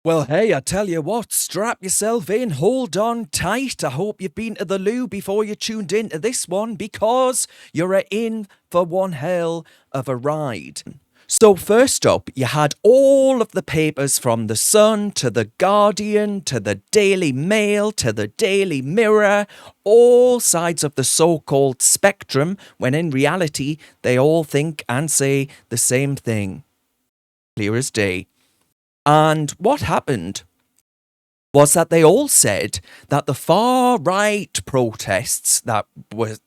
Well, hey, I tell you what, strap yourself in, hold on tight. I hope you've been to the loo before you tuned into this one, because you're in for one hell of a ride. So first up, you had all of the papers from The Sun to The Guardian to the Daily Mail to the Daily Mirror, all sides of the so-called spectrum, when in reality they all think and say the same thing. Clear as day. And what happened was that they all said that the far-right protests that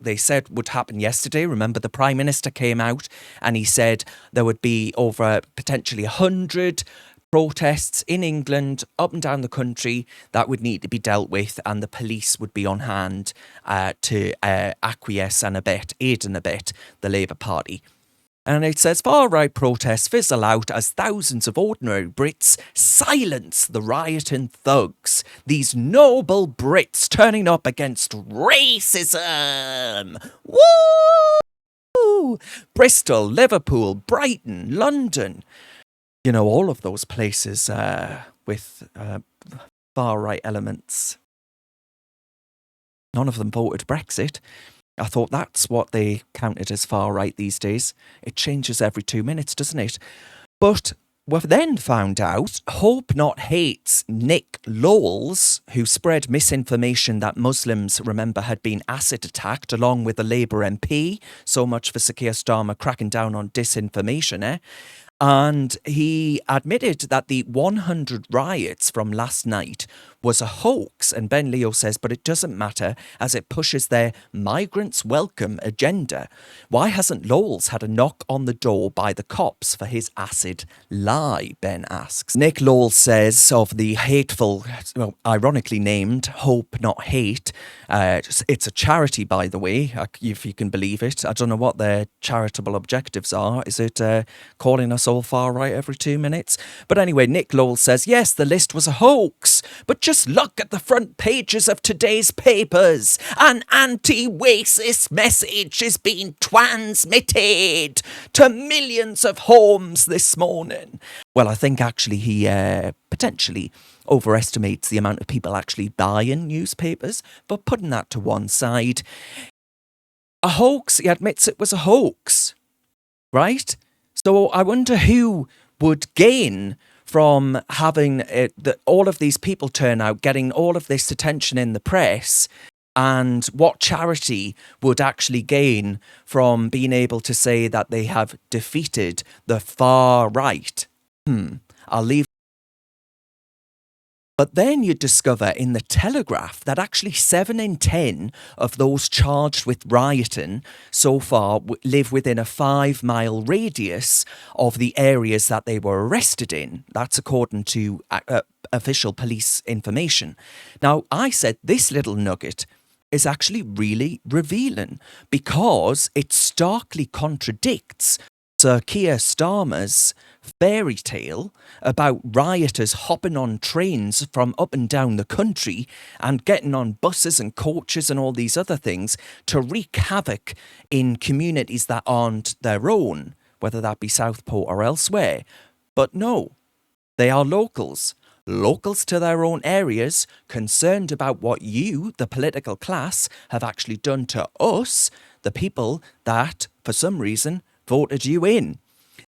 they said would happen yesterday, remember the Prime Minister came out and he said there would be over potentially 100 protests in England, up and down the country, that would need to be dealt with, and the police would be on hand to acquiesce and aid and abet the Labour Party. And it says far-right protests fizzle out as thousands of ordinary Brits silence the rioting thugs. These noble Brits turning up against racism. Woo! Bristol, Liverpool, Brighton, London. You know, all of those places with far-right elements. None of them voted Brexit. I thought that's what they counted as far-right these days. It changes every 2 minutes, doesn't it? But we've then found out Hope Not Hate's Nick Lowles, who spread misinformation that Muslims, remember, had been acid attacked, along with a Labour MP. So much for Sir Keir Starmer cracking down on disinformation, eh? And he admitted that the 100 riots from last night was a hoax. And Ben Leo says, but it doesn't matter as it pushes their migrants welcome agenda. Why hasn't Lowles had a knock on the door by the cops for his acid lie, Ben asks. Nick Lowles says of the hateful, well, ironically named Hope Not Hate, it's a charity, by the way, if you can believe it. I don't know what their charitable objectives are. Is it calling us all far right every 2 minutes? But anyway, Nick Lowles says, yes, the list was a hoax, but just look at the front pages of today's papers. An anti-racist message is being transmitted to millions of homes this morning. Well, I think actually he potentially overestimates the amount of people actually buying newspapers, but putting that to one side. A hoax, he admits it was a hoax, right? So I wonder who would gain from having all of these people turn out, getting all of this attention in the press, and what charity would actually gain from being able to say that they have defeated the far right. I'll leave. But then you discover in the Telegraph that actually 7 in 10 of those charged with rioting so far live within a 5-mile radius of the areas that they were arrested in. That's according to official police information. Now, I said this little nugget is actually really revealing because it starkly contradicts Sir Keir Starmer's fairy tale about rioters hopping on trains from up and down the country and getting on buses and coaches and all these other things to wreak havoc in communities that aren't their own, whether that be Southport or elsewhere. But no, they are locals to their own areas, concerned about what you, the political class, have actually done to us, the people that, for some reason, voted you in.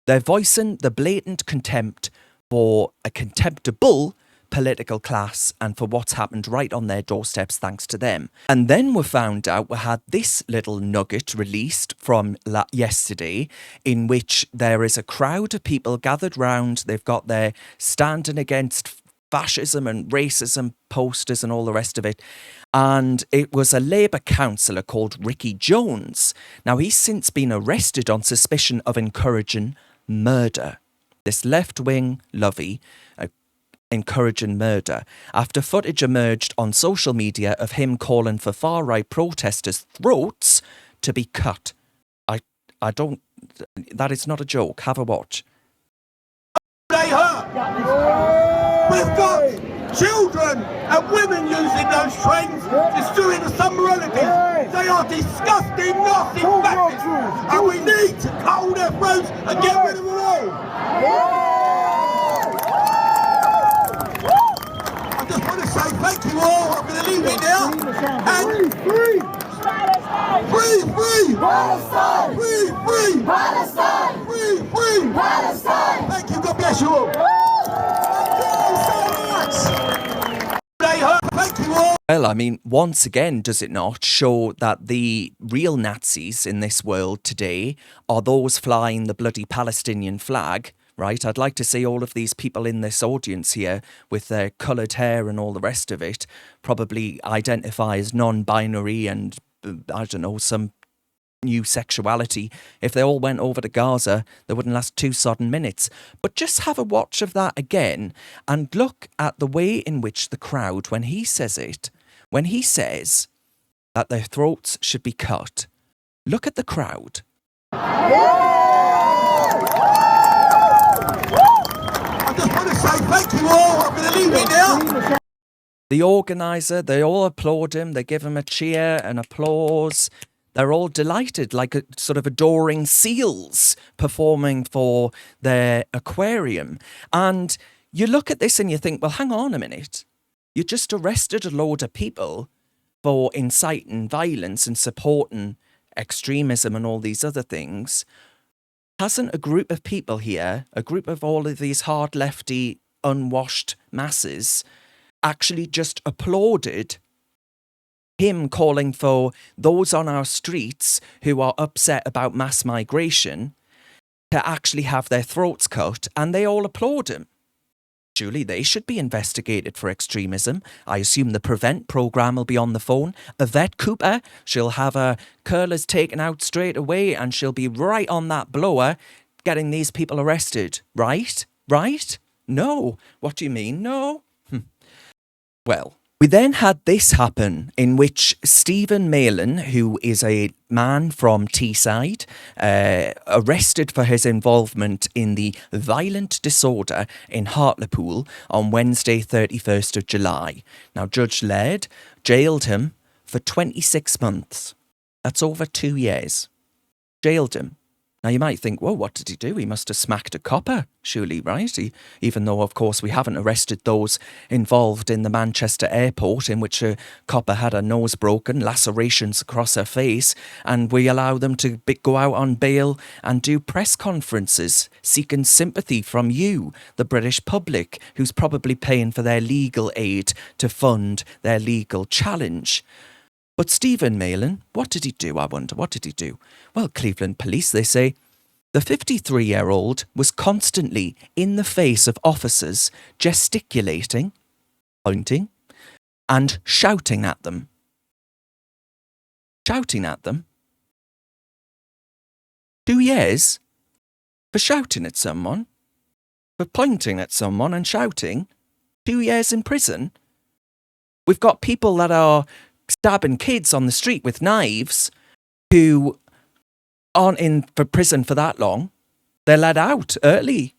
They're voicing the blatant contempt for a contemptible political class and for what's happened right on their doorsteps thanks to them. And then we found out we had this little nugget released from yesterday in which there is a crowd of people gathered round. They've got their standing against fascism and racism posters and all the rest of it. And it was a Labour councillor called Ricky Jones. Now, he's since been arrested on suspicion of encouraging murder. This left-wing lovey encouraging murder after footage emerged on social media of him calling for far-right protesters' throats to be cut. I don't... That is not a joke. Have a watch. They hurt. We've got children and women using those trains, destroying the summer relatives. They are disgusting, nasty fascists, and we need to cut their throats and get rid of them all. Thank you all. I'm going to leave it now. And free! Free, free! Palestine! Free, free! Palestine! Free, free! Palestine! Thank you. God bless you all. Thank you so much. Thank you all. Well, I mean, once again, does it not show that the real Nazis in this world today are those flying the bloody Palestinian flag, right? I'd like to see all of these people in this audience here with their coloured hair and all the rest of it probably identify as non-binary and, I don't know, some new sexuality. If they all went over to Gaza, they wouldn't last 2 sodden minutes. But just have a watch of that again and look at the way in which the crowd, when he says it, when he says that their throats should be cut, look at the crowd. I just want to say thank you all. I'm going to leave it now. The organiser, they all applaud him, they give him a cheer and applause. They're all delighted, like a sort of adoring seals performing for their aquarium. And you look at this and you think, well, hang on a minute. You just arrested a load of people for inciting violence and supporting extremism and all these other things. Hasn't a group of people here, a group of all of these hard lefty, unwashed masses, actually just applauded him calling for those on our streets who are upset about mass migration to actually have their throats cut, and they all applaud him? Surely they should be investigated for extremism. I assume the Prevent programme will be on the phone. Yvette Cooper, she'll have her curlers taken out straight away and she'll be right on that blower getting these people arrested. Right? Right? No. What do you mean? No? Well, we then had this happen in which Stephen Menan, who is a man from Teesside, arrested for his involvement in the violent disorder in Hartlepool on Wednesday 31st of July. Now, Judge Laird jailed him for 26 months. That's over 2 years. Jailed him. Now, you might think, well, what did he do? He must have smacked a copper, surely, right? Even though, of course, we haven't arrested those involved in the Manchester airport in which a copper had her nose broken, lacerations across her face, and we allow them to go out on bail and do press conferences seeking sympathy from you, the British public, who's probably paying for their legal aid to fund their legal challenge. But Stephen Menan, what did he do, I wonder? What did he do? Well, Cleveland police, they say, the 53-year-old was constantly in the face of officers gesticulating, pointing, and shouting at them. Shouting at them? 2 years for shouting at someone? For pointing at someone and shouting? 2 years in prison? We've got people that are stabbing kids on the street with knives who aren't in for prison for that long. They're let out early.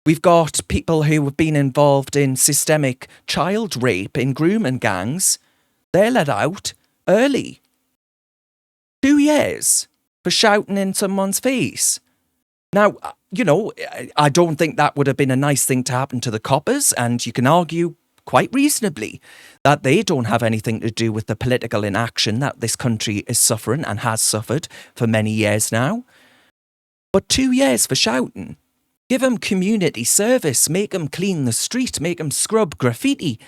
We've got people who have been involved in systemic child rape in grooming gangs. They're let out early. 2 years for shouting in someone's face. Now, you know, I don't think that would have been a nice thing to happen to the coppers, and you can argue quite reasonably that they don't have anything to do with the political inaction that this country is suffering and has suffered for many years now. But 2 years for shouting. Give them community service, make them clean the street, make them scrub graffiti,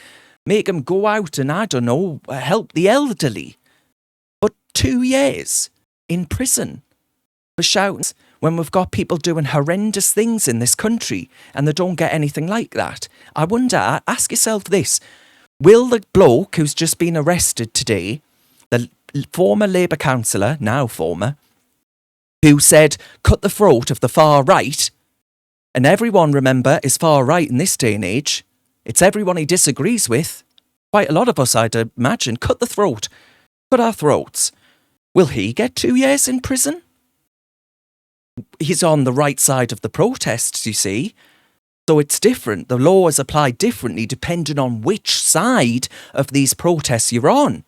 make them go out and, I don't know, help the elderly. But 2 years in prison for shouting when we've got people doing horrendous things in this country and they don't get anything like that. I wonder, ask yourself this, will the bloke who's just been arrested today, the former Labour councillor, now former, who said, cut the throat of the far right, and everyone, remember, is far right in this day and age, it's everyone he disagrees with, quite a lot of us, I'd imagine, cut the throat, cut our throats, will he get 2 years in prison? He's on the right side of the protests, you see. So it's different. The law is applied differently depending on which side of these protests you're on.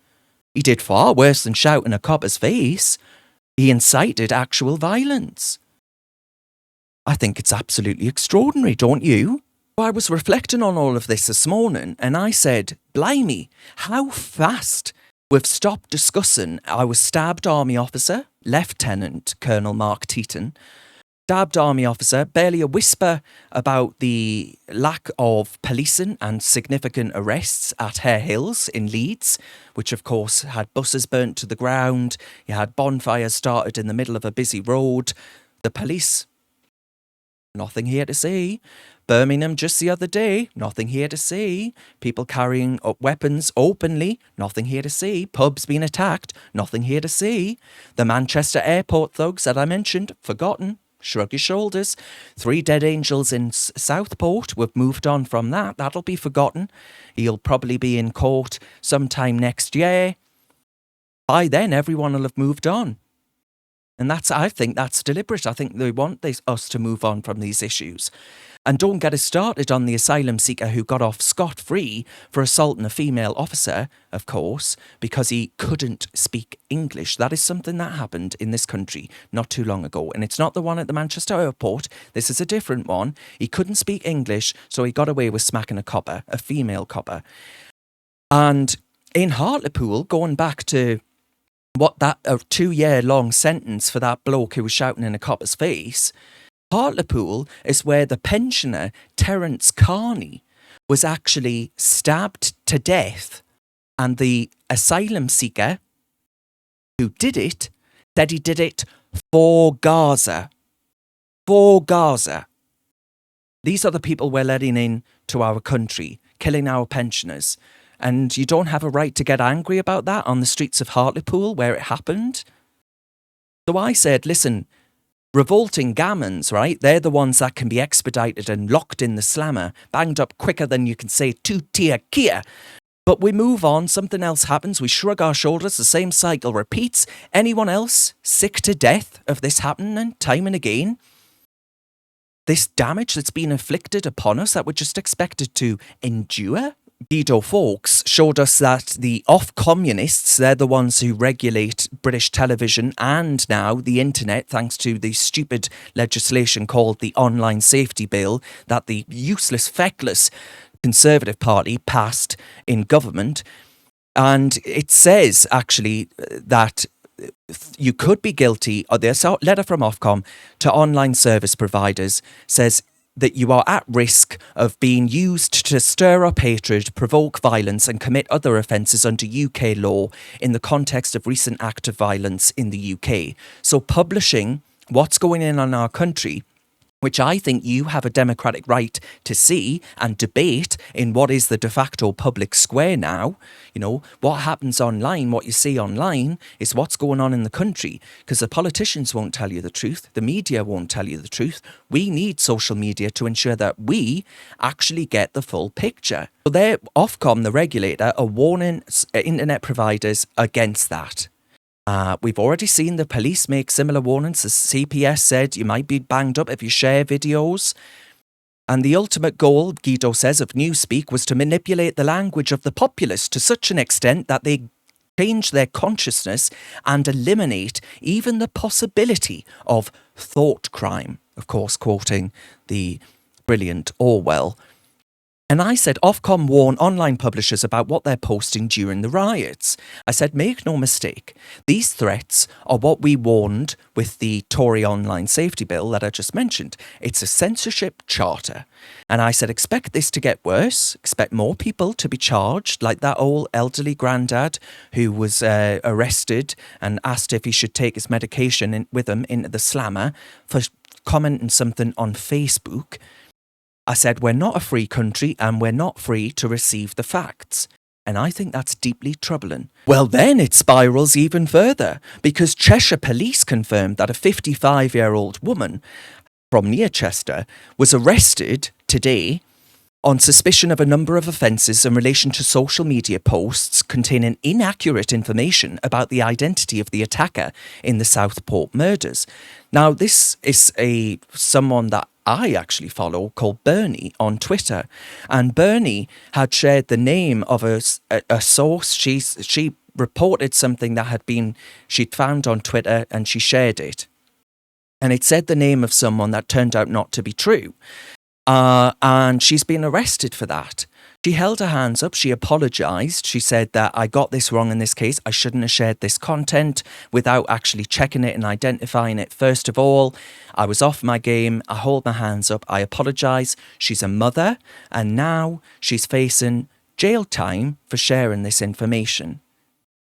He did far worse than shouting a copper's face. He incited actual violence. I think it's absolutely extraordinary, don't you? I was reflecting on all of this morning and I said, blimey, how fast we've stopped discussing our stabbed army officer, Lieutenant Colonel Mark Teaton, stabbed army officer, barely a whisper about the lack of policing and significant arrests at Hare Hills in Leeds, which of course had buses burnt to the ground, you had bonfires started in the middle of a busy road. The police, nothing here to see. Birmingham just the other day, nothing here to see. People carrying up weapons openly, nothing here to see. Pubs being attacked, nothing here to see. The Manchester airport thugs that I mentioned, forgotten. Shrug your shoulders. 3 dead angels in Southport. We've moved on from that. That'll be forgotten. He'll probably be in court sometime next year. By then, everyone will have moved on. And I think that's deliberate. I think they want us to move on from these issues. And don't get us started on the asylum seeker who got off scot-free for assaulting a female officer, of course, because he couldn't speak English. That is something that happened in this country not too long ago. And it's not the one at the Manchester airport. This is a different one. He couldn't speak English, so he got away with smacking a female copper. And in Hartlepool, going back to a 2-year-long sentence for that bloke who was shouting in a copper's face, Hartlepool is where the pensioner Terence Carney was actually stabbed to death, and the asylum seeker who did it said he did it for Gaza. For Gaza. These are the people we're letting in to our country, killing our pensioners. And you don't have a right to get angry about that on the streets of Hartlepool where it happened. So I said, listen, revolting gammons, right? They're the ones that can be expedited and locked in the slammer, banged up quicker than you can say two-tier Kia. But we move on, something else happens, we shrug our shoulders, the same cycle repeats. Anyone else sick to death of this happening time and again? This damage that's been inflicted upon us that we're just expected to endure? Guido Fawkes showed us that the off-communists, they're the ones who regulate British television and now the internet, thanks to the stupid legislation called the Online Safety Bill that the useless, feckless Conservative Party passed in government. And it says, actually, that you could be guilty, or the letter from Ofcom to online service providers says that you are at risk of being used to stir up hatred, provoke violence and commit other offences under UK law in the context of recent acts of violence in the UK. So publishing what's going on in our country, which I think you have a democratic right to see and debate in what is the de facto public square now. You know, what happens online, what you see online is what's going on in the country, because the politicians won't tell you the truth. The media won't tell you the truth. We need social media to ensure that we actually get the full picture. So they're, Ofcom, the regulator, are warning internet providers against that. We've already seen the police make similar warnings. The CPS said you might be banged up if you share videos. And the ultimate goal, Guido says, of Newspeak was to manipulate the language of the populace to such an extent that they change their consciousness and eliminate even the possibility of thought crime. Of course, quoting the brilliant Orwell. And I said, Ofcom warn online publishers about what they're posting during the riots. I said, make no mistake, these threats are what we warned with the Tory Online Safety Bill that I just mentioned. It's a censorship charter. And I said, expect this to get worse, expect more people to be charged, like that old elderly granddad who was arrested and asked if he should take his medication with him into the slammer for commenting something on Facebook. I said, we're not a free country and we're not free to receive the facts. And I think that's deeply troubling. Well, then it spirals even further because Cheshire Police confirmed that a 55-year-old woman from near Chester was arrested today on suspicion of a number of offences in relation to social media posts containing inaccurate information about the identity of the attacker in the Southport murders. Now, this is someone that I actually follow called Bernie on Twitter. And Bernie had shared the name of a source. She reported something that she'd found on Twitter and she shared it. And it said the name of someone that turned out not to be true. and she's been arrested for that. She held her hands up. She apologised. She said that I got this wrong in this case. I shouldn't have shared this content without actually checking it and identifying it. First of all, I was off my game. I hold my hands up. I apologise. She's a mother, and now she's facing jail time for sharing this information.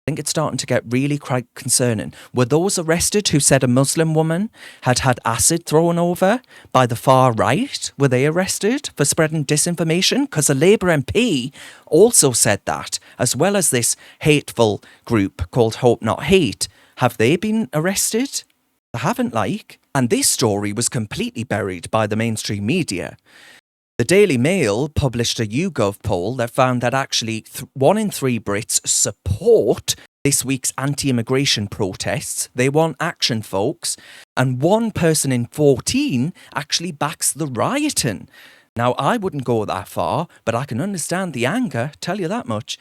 I think it's starting to get really quite concerning. Were those arrested who said a Muslim woman had had acid thrown over by the far right? Were they arrested for spreading disinformation? Because a Labour MP also said that, as well as this hateful group called Hope Not Hate. Have they been arrested? They haven't, like. And this story was completely buried by the mainstream media. The Daily Mail published a YouGov poll that found that actually 1 in 3 Brits support this week's anti-immigration protests. They want action, folks. And 1 person in 14 actually backs the rioting. Now, I wouldn't go that far, but I can understand the anger, tell you that much.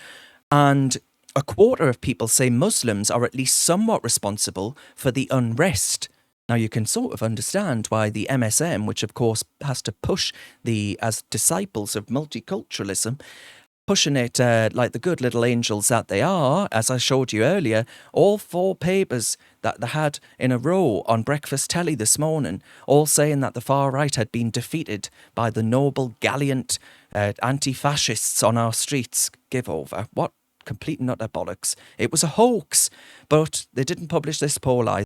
And a quarter of people say Muslims are at least somewhat responsible for the unrest. Now, you can sort of understand why the MSM, which of course has to push as disciples of multiculturalism, pushing it like the good little angels that they are, as I showed you earlier, all 4 papers that they had in a row on breakfast telly this morning, all saying that the far right had been defeated by the noble, gallant anti-fascists on our streets. Give over. What complete and utter bollocks. It was a hoax, but they didn't publish this poll either.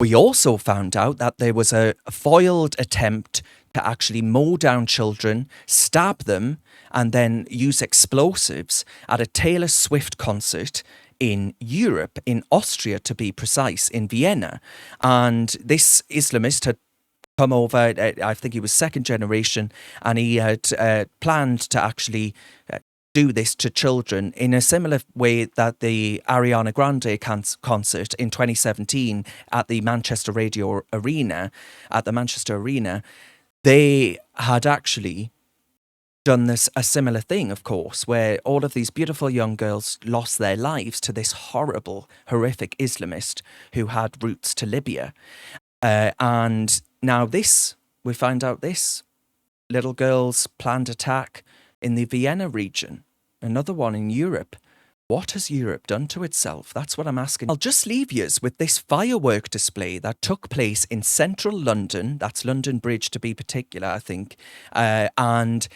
We also found out that there was a foiled attempt to actually mow down children, stab them, and then use explosives at a Taylor Swift concert in Europe, in Austria to be precise, in Vienna. And this Islamist had come over, I think he was second generation, and he had planned to actually do this to children in a similar way that the Ariana Grande concert in 2017 at the Manchester Arena, they had actually done a similar thing, of course, where all of these beautiful young girls lost their lives to this horrible, horrific Islamist who had roots to Libya. And now we find out this little girl's planned attack in the Vienna region, another one in Europe. What has Europe done to itself? That's what I'm asking. I'll just leave you with this firework display that took place in central London. That's London Bridge to be particular, I think. And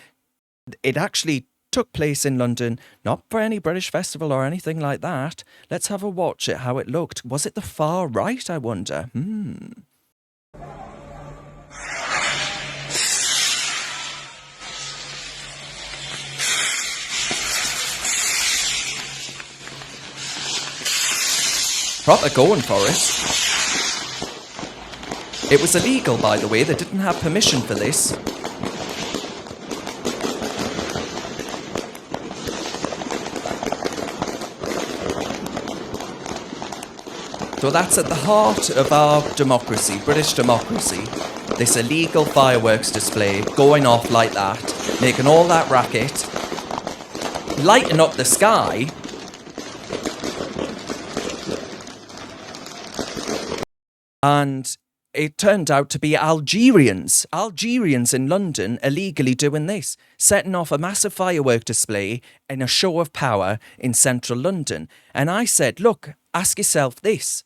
it actually took place in London, not for any British festival or anything like that. Let's have a watch at how it looked. Was it the far right, I wonder? Proper going for it. It was illegal, by the way. They didn't have permission for this. So that's at the heart of our democracy, British democracy. This illegal fireworks display going off like that, making all that racket, lighting up the sky. And it turned out to be Algerians in London illegally doing this, setting off a massive firework display in a show of power in central London. And I said, look, ask yourself this.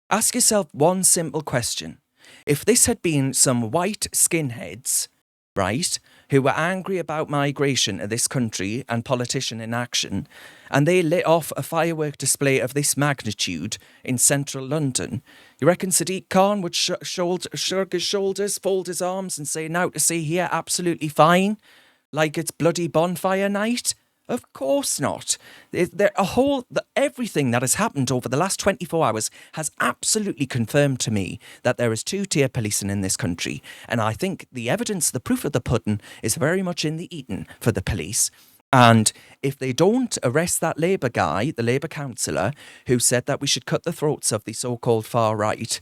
Ask yourself one simple question. If this had been some white skinheads, right, who were angry about migration to this country and politician inaction, and they lit off a firework display of this magnitude in central London, you reckon Sadiq Khan would shrug his shoulders, fold his arms and say, now to see here, absolutely fine, like it's bloody bonfire night? Of course not. Everything that has happened over the last 24 hours has absolutely confirmed to me that there is 2-tier policing in this country. And I think the evidence, the proof of the pudding, is very much in the eating for the police. And if they don't arrest that Labour guy, the Labour councillor, who said that we should cut the throats of the so-called far right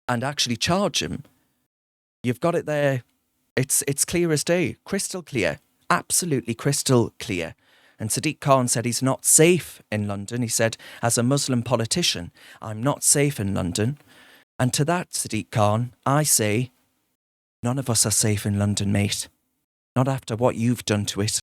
and actually charge him, you've got it there. It's clear as day, crystal clear. Absolutely crystal clear. And Sadiq Khan said he's not safe in London. He said, as a Muslim politician, I'm not safe in London. And to that, Sadiq Khan, I say, None of us are safe in London, mate. Not after what you've done to it.